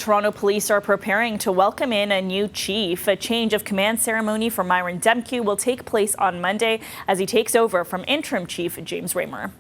Toronto police are preparing to welcome in a new chief. A change of command ceremony for Myron Demke will take place on Monday as he takes over from interim chief James Raymer.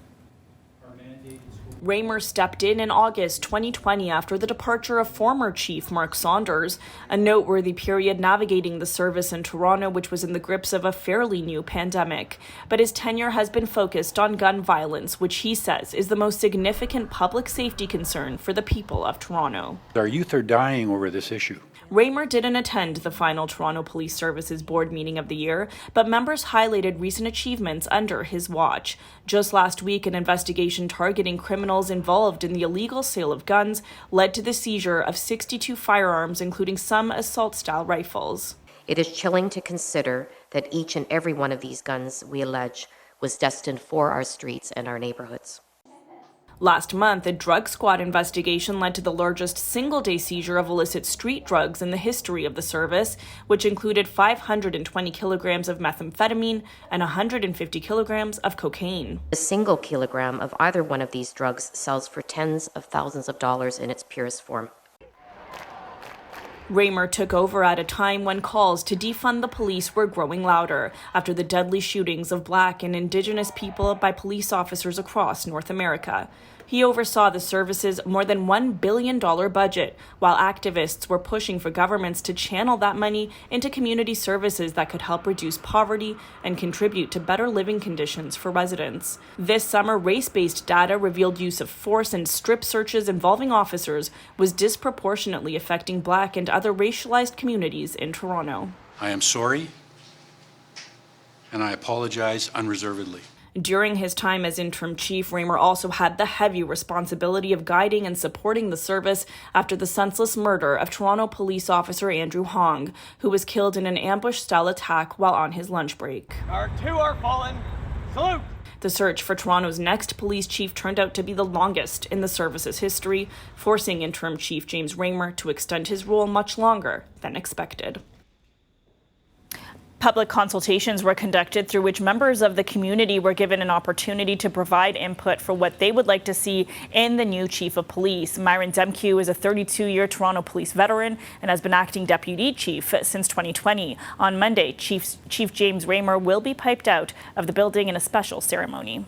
Raymer stepped in August 2020 after the departure of former chief Mark Saunders, a noteworthy period navigating the service in Toronto, which was in the grips of a fairly new pandemic. But his tenure has been focused on gun violence, which he says is the most significant public safety concern for the people of Toronto. Our youth are dying over this issue. Raymer didn't attend the final Toronto Police Services Board meeting of the year, but members highlighted recent achievements under his watch. Just last week, an investigation targeting criminals involved in the illegal sale of guns led to the seizure of 62 firearms, including some assault-style rifles. It is chilling to consider that each and every one of these guns, we allege, was destined for our streets and our neighborhoods. Last month, a drug squad investigation led to the largest single-day seizure of illicit street drugs in the history of the service, which included 520 kilograms of methamphetamine and 150 kilograms of cocaine. A single kilogram of either one of these drugs sells for tens of thousands of dollars in its purest form. Raymer took over at a time when calls to defund the police were growing louder after the deadly shootings of Black and Indigenous people by police officers across North America. He oversaw the service's more than $1 billion budget, while activists were pushing for governments to channel that money into community services that could help reduce poverty and contribute to better living conditions for residents. This summer, race-based data revealed use of force and strip searches involving officers was disproportionately affecting Black and other racialized communities in Toronto. I am sorry, and I apologize unreservedly. During his time as interim chief, Raymer also had the heavy responsibility of guiding and supporting the service after the senseless murder of Toronto police officer Andrew Hong, who was killed in an ambush-style attack while on his lunch break. Our two are fallen. Salute! The search for Toronto's next police chief turned out to be the longest in the service's history, forcing interim chief James Raymer to extend his role much longer than expected. Public consultations were conducted through which members of the community were given an opportunity to provide input for what they would like to see in the new chief of police. Myron Demke is a 32-year Toronto police veteran and has been acting deputy chief since 2020. On Monday, Chief James Raymer will be piped out of the building in a special ceremony.